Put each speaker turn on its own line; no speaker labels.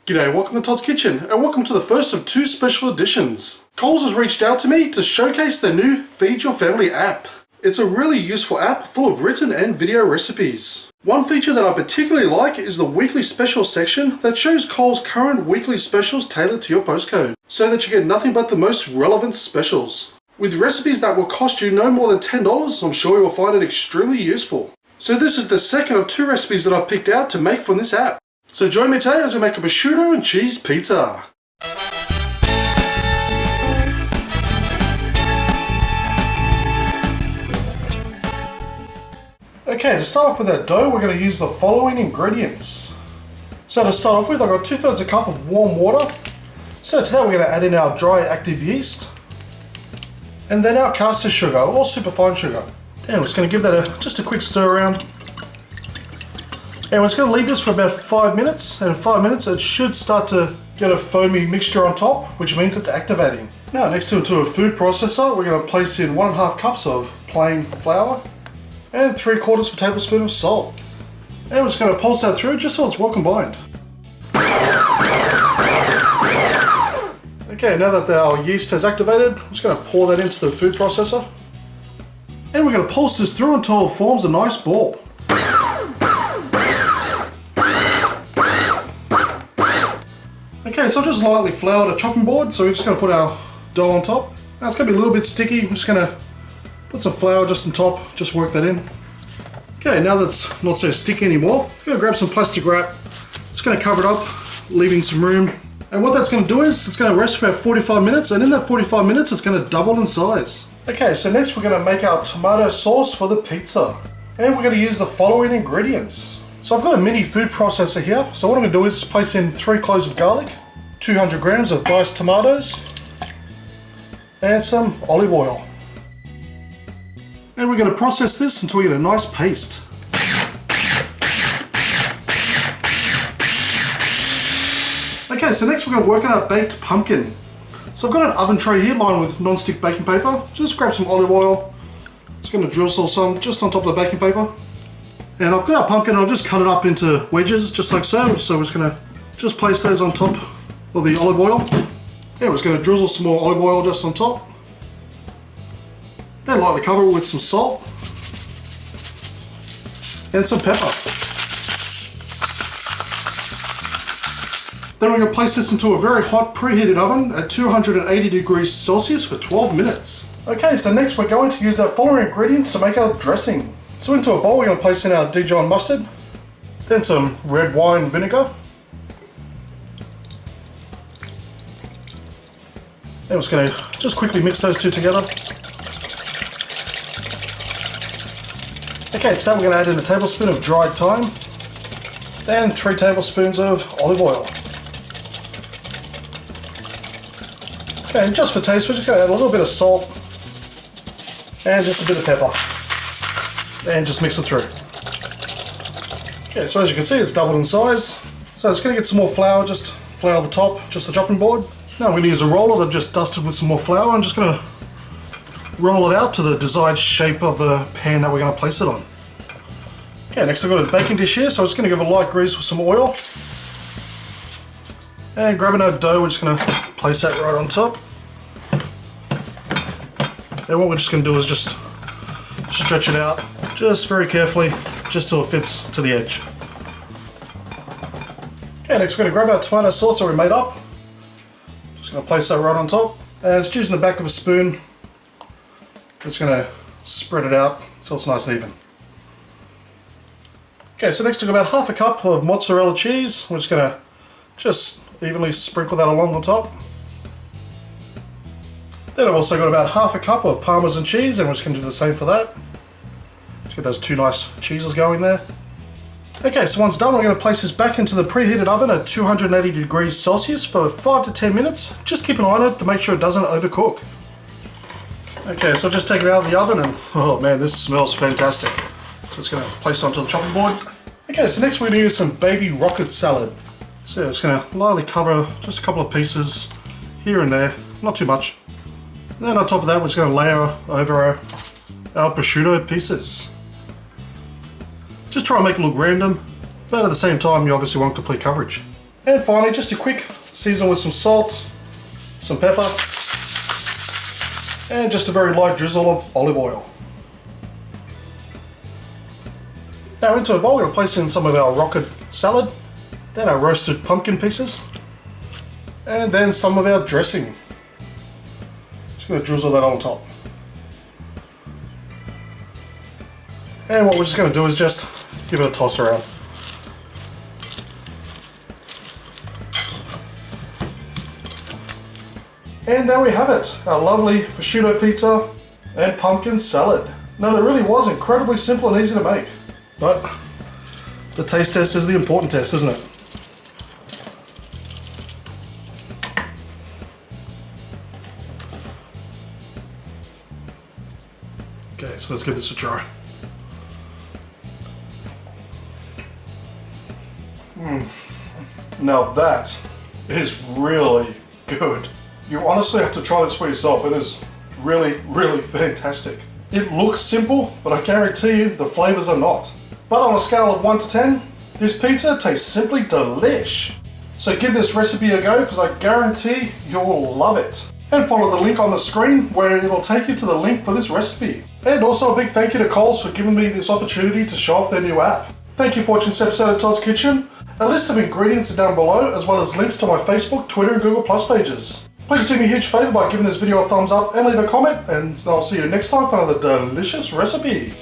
G'day, welcome to Todd's Kitchen, and welcome to the first of two special editions. Coles has reached out to me to showcase their new Feed Your Family app. It's a really useful app full of written and video recipes. One feature that I particularly like is the weekly special section that shows Coles' current weekly specials tailored to your postcode, so that you get nothing but the most relevant specials. With recipes that will cost you no more than $10, I'm sure you will find it extremely useful. So this is the second of two recipes that I've picked out to make from this app. So join me today as we make a prosciutto and cheese pizza. Okay, to start off with that dough, we're going to use the following ingredients. So to start off with, I've got 2/3 a cup of warm water. So to that we're going to add in our dry active yeast. And then our caster sugar, or superfine sugar. Then we're just going to give that just a quick stir around. And we're just going to leave this for about 5 minutes, and in 5 minutes it should start to get a foamy mixture on top, which means it's activating. Now next to a food processor, we're going to place in 1.5 cups of plain flour and 3/4 of a tablespoon of salt. And we're just going to pulse that through just so it's well combined. Okay, now that our yeast has activated, I'm just going to pour that into the food processor. And we're going to pulse this through until it forms a nice ball. Okay, so I've just lightly floured a chopping board, so we're just going to put our dough on top. Now it's going to be a little bit sticky, I'm just going to put some flour just on top, just work that in. Okay, now that's not so sticky anymore, I'm going to grab some plastic wrap, just going to cover it up, leaving some room. And what that's going to do is, it's going to rest for about 45 minutes, and in that 45 minutes it's going to double in size. Okay, so next we're going to make our tomato sauce for the pizza. And we're going to use the following ingredients. So I've got a mini food processor here, so what I'm going to do is place in 3 cloves of garlic, 200 grams of diced tomatoes, and some olive oil. And we're going to process this until we get a nice paste. Okay, so next we're going to work on our baked pumpkin. So I've got an oven tray here lined with non-stick baking paper. Just grab some olive oil. Just going to drizzle some just on top of the baking paper. And I've got our pumpkin, I've just cut it up into wedges, just like so. So we're just going to just place those on top of the olive oil. Yeah, we're just going to drizzle some more olive oil just on top. Then lightly cover it with some salt and some pepper. Then we're going to place this into a very hot preheated oven at 280 degrees Celsius for 12 minutes. Okay, so next we're going to use our following ingredients to make our dressing. So into a bowl we're going to place in our Dijon mustard, then some red wine vinegar, and we're just going to just quickly mix those two together. Okay, to that we're going to add in a tablespoon of dried thyme and 3 tablespoons of olive oil. Okay, and just for taste we're just going to add a little bit of salt and just a bit of pepper. And just mix it through. Okay, so as you can see it's doubled in size. So it's going to get some more flour, just flour the top, just the chopping board. Now I'm going to use a roller that I've just dusted with some more flour. I'm just going to roll it out to the desired shape of the pan that we're going to place it on. Okay, next I've got a baking dish here, so I'm just going to give it a light grease with some oil. And grabbing our dough, we're just going to place that right on top. And what we're just going to do is just stretch it out just very carefully, just till it fits to the edge. Okay, next we're going to grab our tomato sauce that we made up. Just going to place that right on top. And just using the back of a spoon, just going to spread it out so it's nice and even. Okay, so next we've got about 1/2 cup of mozzarella cheese. We're just going to just evenly sprinkle that along the top. Then I've also got about 1/2 cup of Parmesan cheese, and we're just going to do the same for that. Let's get those 2 nice cheeses going there. Okay, so once done, we're going to place this back into the preheated oven at 280 degrees Celsius for 5 to 10 minutes. Just keep an eye on it to make sure it doesn't overcook. Okay, so I've just taken it out of the oven, and oh man, this smells fantastic. So it's going to place it onto the chopping board. Okay, so next we're going to use some baby rocket salad. So it's going to lightly cover just a couple of pieces here and there, not too much. And then on top of that, we're just going to layer over our prosciutto pieces. Just try and make it look random, but at the same time you obviously want complete coverage. And finally, just a quick season with some salt, some pepper, and just a very light drizzle of olive oil. Now into a bowl, we're going to place in some of our rocket salad, then our roasted pumpkin pieces, and then some of our dressing. Just going to drizzle that on top. And what we're just going to do is just give it a toss around. And there we have it, our lovely prosciutto pizza and pumpkin salad. Now that really was incredibly simple and easy to make, but the taste test is the important test, isn't it? Okay, so let's give this a try. Now that is really good. You honestly have to try this for yourself. It is really, really fantastic. It looks simple, but I guarantee you the flavors are not. But on a scale of 1 to 10, this pizza tastes simply delish. So give this recipe a go because I guarantee you'll love it. And follow the link on the screen where it'll take you to the link for this recipe. And also a big thank you to Coles for giving me this opportunity to show off their new app. Thank you for watching this episode of Todd's Kitchen. A list of ingredients are down below, as well as links to my Facebook, Twitter and Google Plus pages. Please do me a huge favour by giving this video a thumbs up and leave a comment, and I'll see you next time for another delicious recipe.